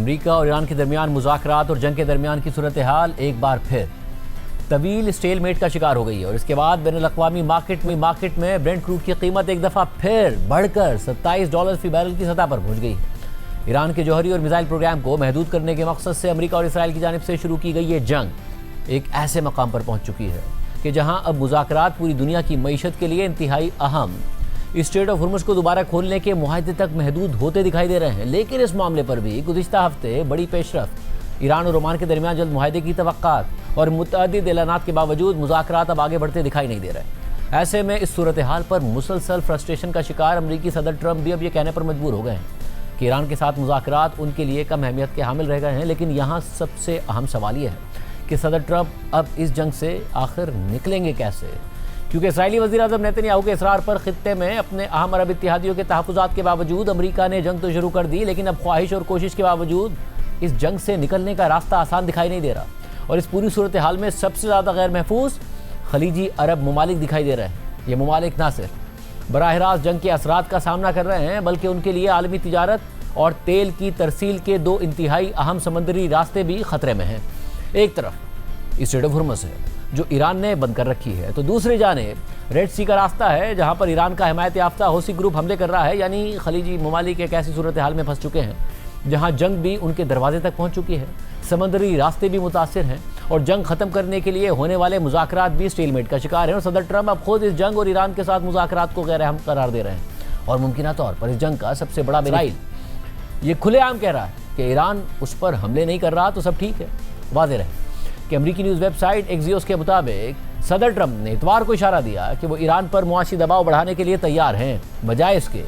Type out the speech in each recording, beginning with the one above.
America और Iran के दरमियान मुज़ाकरात और जंग के दरमियान की सूरत हाल एक बार फिर तवील स्टेलमेट का शिकार हो गई है और इसके बाद बैनुल-अक़वामी मार्केट में ब्रेंट क्रूड की कीमत एक दफ़ा फिर बढ़कर $27 फी बैरल की सतह पर पहुंच गई है। ईरान के जौहरी और मिसाइल प्रोग्राम को महदूद करने के मकसद से अमेरिका और इसराइल की जानिब से शुरू की गई ये जंग एक ऐसे मकाम पर पहुंच चुकी है कि जहां अब मुज़ाकरात पूरी दुनिया की मईशत के लिए इंतहाई अहम स्ट्रेट ऑफ हुर्मुज़ को दोबारा खोलने के मुआहदे तक महदूद होते दिखाई दे रहे हैं। लेकिन इस मामले पर भी गुज़िश्ता हफ्ते बड़ी पेशरफ्त, ईरान और ओमान के दरमियान जल्द मुआहदे की तवक्कात और मुतअद्दिद ऐलानात के बावजूद मुज़ाकरात अब आगे बढ़ते दिखाई नहीं दे रहे। ऐसे में इस सूरत हाल पर मुसलसल फ्रस्ट्रेशन का शिकार अमरीकी सदर ट्रंप भी अब ये कहने पर मजबूर हो गए हैं कि ईरान के साथ मुज़ाकरात उनके लिए कम अहमियत के हामिल रह गए हैं। लेकिन यहाँ सबसे अहम सवाल यह है कि सदर ट्रंप अब इस जंग से आखिर निकलेंगे कैसे, क्योंकि इस्राईली वज़ीर-ए-आज़म नेतन्याहू के इसरार पर खित्ते में अपने अहम अरब इत्तेहादियों के तहफ़्फ़ुज़ात के बावजूद अमरीका ने जंग तो शुरू कर दी, लेकिन अब ख्वाहिश और कोशिश के बावजूद इस जंग से निकलने का रास्ता आसान दिखाई नहीं दे रहा। और इस पूरी सूरत हाल में सबसे ज़्यादा गैर महफूज खलीजी अरब ममालिक दिखाई दे रहे हैं। ये ममालिक ना सिर्फ बराह रास्त जंग के असरात का सामना कर रहे हैं, बल्कि उनके लिए आलमी तिजारत और तेल की तरसील के दो इंतहाई अहम समंदरी रास्ते भी खतरे में हैं। एक तरफ स्ट्रेट ऑफ हुर्मुज़ है जो ईरान ने बंद कर रखी है, तो दूसरी जानिब रेड सी का रास्ता है जहां पर ईरान का हिमायत याफ्ता हौसी ग्रुप हमले कर रहा है। यानी खलीजी ममालिक एक ऐसी सूरत हाल में फंस चुके हैं जहां जंग भी उनके दरवाजे तक पहुंच चुकी है, समंदरी रास्ते भी मुतासिर हैं और जंग ख़त्म करने के लिए होने वाले मुज़ाकरात भी स्टेलमेट का शिकार हैं। और सदर ट्रंप अब खुद इस जंग और ईरान के साथ मुज़ाकरात को गैर अहम करार दे रहे हैं और मुमकिन तौर पर इस जंग का सबसे बड़ा मिसाइल ये खुलेआम कह रहा है कि ईरान उस पर हमले नहीं कर रहा तो सब ठीक है। वाज़ेह रहे कि अमरीकी न्यूज़ वेबसाइट एक्सियोस के मुताबिक सदर ट्रंप ने इतवार को इशारा दिया कि वो ईरान पर मुआशी दबाव बढ़ाने के लिए तैयार हैं, बजाय इसके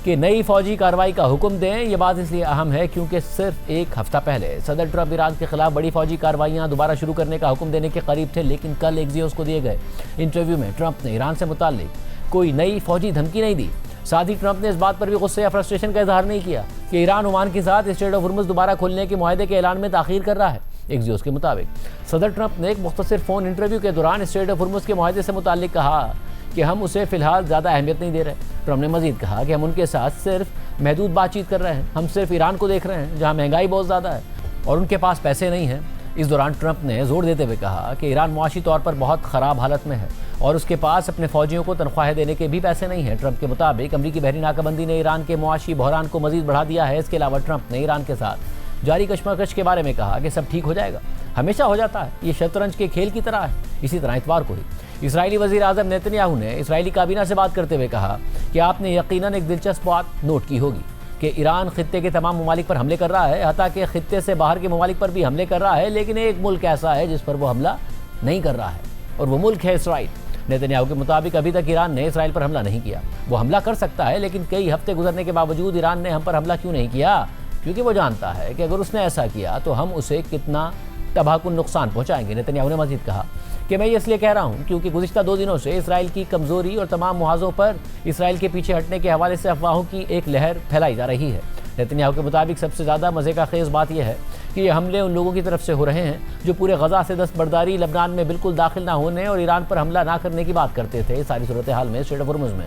कि नई फौजी कार्रवाई का हुक्म दें। ये बात इसलिए अहम है क्योंकि सिर्फ एक हफ्ता पहले सदर ट्रंप ईरान के खिलाफ बड़ी फौजी कार्रवाइयाँ दोबारा शुरू करने का हुक्म देने के करीब थे, लेकिन कल एक्सियोस को दिए गए इंटरव्यू में ट्रंप ने ईरान से मुताल्लिक कोई नई फौजी धमकी नहीं दी। साथ ही ट्रंप ने इस बात पर भी गुस्से या फ्रस्ट्रेशन का इजहार नहीं किया कि ईरान ओमान के साथ स्ट्रेट ऑफ हुर्मुज़ दोबारा खोलने के मुआहदे के ऐलान में ताख़ीर कर रहा है। एक्सियोस के मुताबिक सदर ट्रंप ने एक मुख्तसर फ़ोन इंटरव्यू के दौरान स्ट्रेट ऑफ हुर्मुज़ के मुआहदे से मुताल्लिक कहा कि हम उसे फ़िलहाल ज़्यादा अहमियत नहीं दे रहे। ट्रंप ने मज़ीद कहा कि हम उनके साथ सिर्फ महदूद बातचीत कर रहे हैं, हम सिर्फ ईरान को देख रहे हैं जहाँ महंगाई बहुत ज़्यादा है और उनके पास पैसे नहीं हैं। इस दौरान ट्रंप ने जोर देते हुए कहा कि ईरान मुआशी तौर पर बहुत ख़राब हालत में है और उसके पास अपने फ़ौजियों को तनख्वाहें देने के भी पैसे नहीं हैं। ट्रंप के मुताबिक अमरीकी बहरी नाकाबंदी ने ईरान के मुआशी बहरान को मज़ीद बढ़ा दिया है। इसके अलावा ट्रंप ने ईरान के साथ जारी कशमकश के बारे में कहा कि सब ठीक हो जाएगा, हमेशा हो जाता है, ये शतरंज के खेल की तरह है। इसी तरह इतवार को ही इस्राईली वज़ीर-ए-आज़म नेतन्याहू ने इस्राईली काबीना से बात करते हुए कहा कि आपने यकीनन एक दिलचस्प बात नोट की होगी कि ईरान खित्ते के तमाम ममालिक पर हमले कर रहा है, हत्ता कि खित्ते से बाहर के ममालिक पर भी हमले कर रहा है, लेकिन एक मुल्क ऐसा है जिस पर वो हमला नहीं कर रहा है और वो मुल्क है इसराइल। नेतन्याहू के मुताबिक अभी तक ईरान ने इसराइल पर हमला नहीं किया। वो हमला कर सकता है, लेकिन कई हफ्ते गुजरने के बावजूद ईरान ने हम पर हमला क्यों नहीं किया? क्योंकि वो जानता है कि अगर उसने ऐसा किया तो हम उसे कितना तबाहकुन नुकसान पहुँचाएंगे। नेतन्याहू ने मज़ीद कहा कि मैं ये इसलिए कह रहा हूँ क्योंकि गुज़िश्ता 2 दिनों से इसराइल की कमज़ोरी और तमाम मुहाज़ों पर इसराइल के पीछे हटने के हवाले से अफवाहों की एक लहर फैलाई जा रही है। नेतन्याहू के मुताबिक सबसे ज़्यादा मज़े का खेज़ बात यह है कि ये हमले उन लोगों की तरफ से हो रहे हैं जो पूरे गज़ा से दस्तबरदारी लबनान में बिल्कुल दाखिल ना होने और ईरान पर हमला ना करने की बात करते थे। सारी सूरत हाल में स्ट्रेट ऑफ हुर्मुज़ में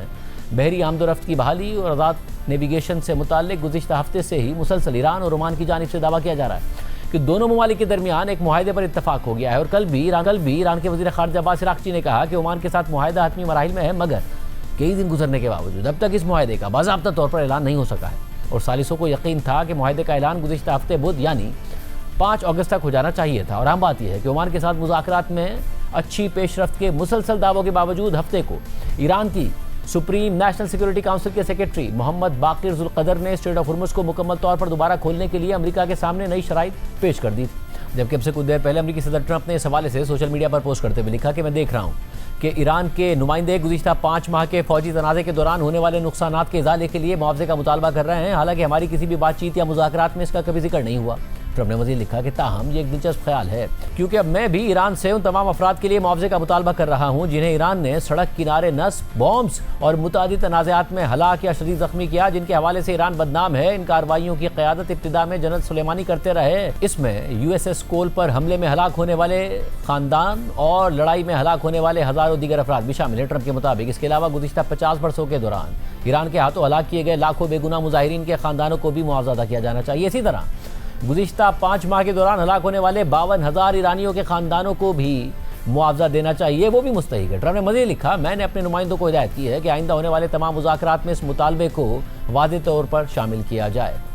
बहरी आमदोरफ्त की बहाली और आज़ाद नेविगेशन से मुताल्लिक गुज़िश्ता हफ्ते से ही मुसलसल ईरान और ओमान की जानिब से दावा किया जा रहा है कि दोनों ममालिक के दरमियान एक मुआहदे पर इत्तफाक हो गया है। और कल भी ईरान के वज़ीर ख़ारिजा अब्बास इराक़ची ने कहा कि ओमान के साथ मुआहदा हतमी मराहिल में है, मगर कई दिन गुजरने के बावजूद अब तक इस मुआहदे का बाज़ाब्ता तौर पर ऐलान नहीं हो सका है और सालिसों को यकीन था कि मुआहदे का ऐलान गुज़िश्ता हफ्ते बुध यानी 5 अगस्त तक हो जाना चाहिए था। और आम बात यह है कि ओमान के साथ मुज़ाकरात में अच्छी पेशरफ्त के मुसलसल दावों के बावजूद हफ्ते को ईरान की सुप्रीम नेशनल सिक्योरिटी काउंसिल के सेक्रेटरी मोहम्मद बाकिर ज़ुल्क़दर ने स्ट्रेट ऑफ हुर्मुज़ को मुकम्मल तौर पर दोबारा खोलने के लिए अमेरिका के सामने नई शराइत पेश कर दी थी। जबकि अब से कुछ देर पहले अमेरिकी सदर ट्रंप ने इस हवाले से सोशल मीडिया पर पोस्ट करते हुए लिखा कि मैं देख रहा हूँ कि ईरान के नुमाइंदे गुज़िश्ता 5 माह के फौजी तनाज़े के दौरान होने वाले नुकसानात के इज़ाले के लिए मुआवजे का मुतालबा कर रहे हैं। हालांकि हमारी किसी भी बातचीत या मुज़ाकरात में इसका कभी जिक्र नहीं हुआ। ट्रंप ने मज़ीद लिखा कि ताहम ये एक दिलचस्प ख्याल है क्योंकि अब मैं भी ईरान से उन तमाम अफराद के लिए मुआवजे का मुतालबा कर रहा हूँ जिन्हें ईरान ने सड़क किनारे नस्ब, बॉम्ब्स और मुतादिद तनाज़ात में हलाक या शदीद ज़ख्मी किया, जिनके हवाले से ईरान बदनाम है। इन कार्रवाइयों की क़यादत इब्तिदा में जनरल सुलेमानी करते रहे। इसमें USS कोल पर हमले में हलाक होने वाले ख़ानदान और लड़ाई में हलाक होने वाले हज़ारों दीगर अफराद भी शामिल हैं। ट्रंप के मुताबिक इसके अलावा गुज़िश्ता 50 बरसों के दौरान ईरान के हाथों हलाक किए गए लाखों बेगुनाह मुजाहिरीन के ख़ानदानों को भी मुआवजा अदा किया जाना चाहिए। इसी तरह गुज़िश्ता 5 माह के दौरान हलाक होने वाले 52,000 ईरानियों के ख़ानदानों को भी मुआवजा देना चाहिए, वो भी मुस्तहिक है। ट्रंप ने मज़ीद लिखा, मैंने अपने नुमाइंदों को हिदायत की है कि आइंदा होने वाले तमाम मुज़ाकरात में इस मुतालबे को वाज़ेह तौर पर शामिल किया जाए।